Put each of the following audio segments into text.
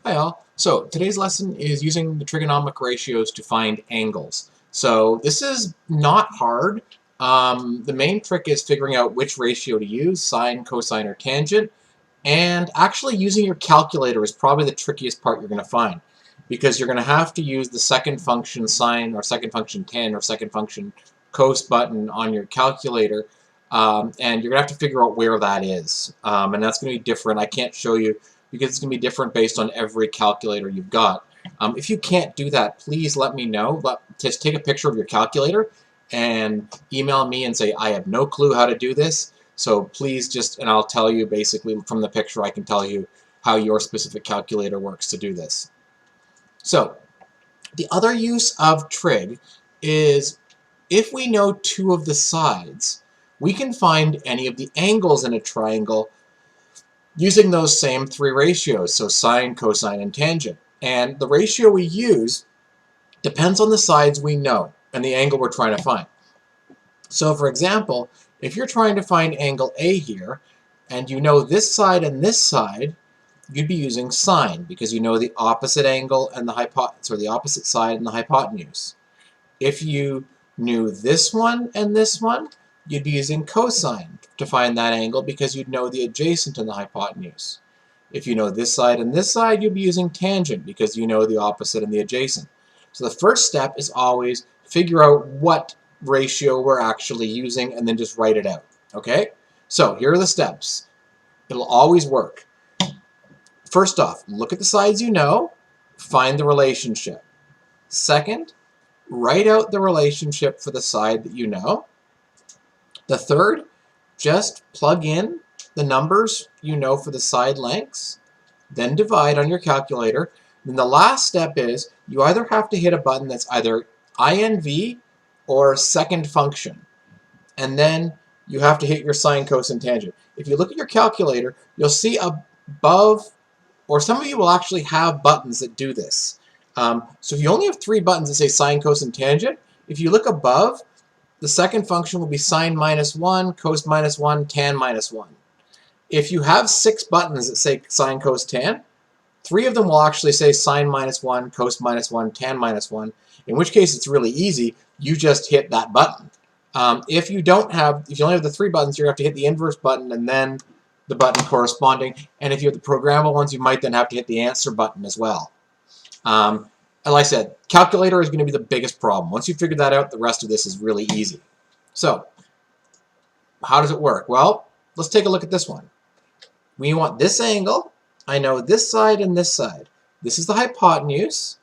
Hi all. So today's lesson is using the trigonomic ratios to find angles. So this is not hard. The main trick is figuring out which ratio to use, sine, cosine, or tangent. And actually using your calculator is probably the trickiest part you're going to find, because you're going to have to use the second function sine or second function tan or second function cos button on your calculator. And you're going to have to figure out where that is. And that's going to be different. I can't show you because it's going to be different based on every calculator you've got. If you can't do that, please let me know. Just take a picture of your calculator and email me and say, I have no clue how to do this. So please just, and I'll tell you basically from the picture, I can tell you how your specific calculator works to do this. So the other use of trig is if we know two of the sides, we can find any of the angles in a triangle using those same three ratios, so sine, cosine, and tangent. And the ratio we use depends on the sides we know and the angle we're trying to find. So for example, if you're trying to find angle A here, and you know this side and this side, you'd be using sine because you know the opposite angle and the hypotenuse, or the opposite side and the hypotenuse. If you knew this one and this one, you'd be using cosine to find that angle because you'd know the adjacent and the hypotenuse. If you know this side and this side, you'd be using tangent because you know the opposite and the adjacent. So the first step is always figure out what ratio we're actually using and then just write it out. Okay? So here are the steps. It'll always work. First off, look at the sides you know, find the relationship. Second, write out the relationship for the side that you know. The third, just plug in the numbers you know for the side lengths, then divide on your calculator. Then the last step is you either have to hit a button that's either INV or second function, and then you have to hit your sine, cos, and tangent. If you look at your calculator, you'll see above, or some of you will actually have buttons that do this. So if you only have three buttons that say sine, cos, and tangent, if you look above, the second function will be sine minus 1, cos minus 1, tan minus 1. If you have 6 buttons that say sine, cos, tan, 3 of them will actually say sine minus 1, cos minus 1, tan minus 1, in which case it's really easy. You just hit that button. If you only have the 3 buttons, you're going to have to hit the inverse button and then the button corresponding. And if you have the programmable ones, you might then have to hit the answer button as well. Like I said, calculator is going to be the biggest problem. Once you figure that out, the rest of this is really easy. So, how does it work? Well, let's take a look at this one. We want this angle. I know this side and this side. This is the hypotenuse.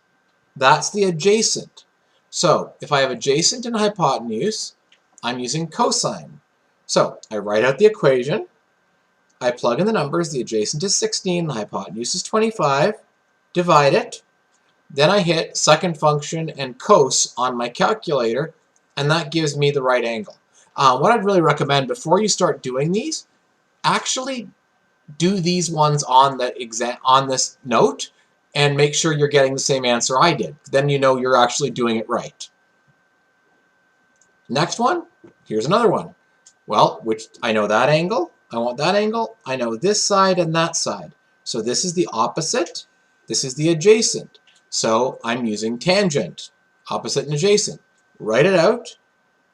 That's the adjacent. So, if I have adjacent and hypotenuse, I'm using cosine. So, I write out the equation. I plug in the numbers. The adjacent is 16, the hypotenuse is 25. Divide it. Then I hit second function and cos on my calculator, and that gives me the right angle. What I'd really recommend before you start doing these, actually do these ones on this note and make sure you're getting the same answer I did. Then you know you're actually doing it right. Next one, here's another one. Well, I know that angle, I want that angle, I know this side and that side. So this is the opposite, this is the adjacent. So I'm using tangent, opposite and adjacent. Write it out,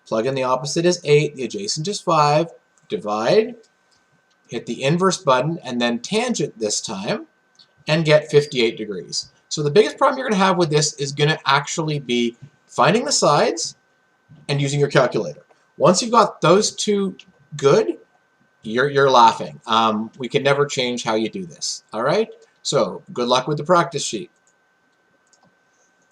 plug in the opposite is 8, the adjacent is 5, divide, hit the inverse button, and then tangent this time, and get 58 degrees. So the biggest problem you're going to have with this is going to actually be finding the sides and using your calculator. Once you've got those two good, you're laughing. We can never change how you do this. All right? So good luck with the practice sheet.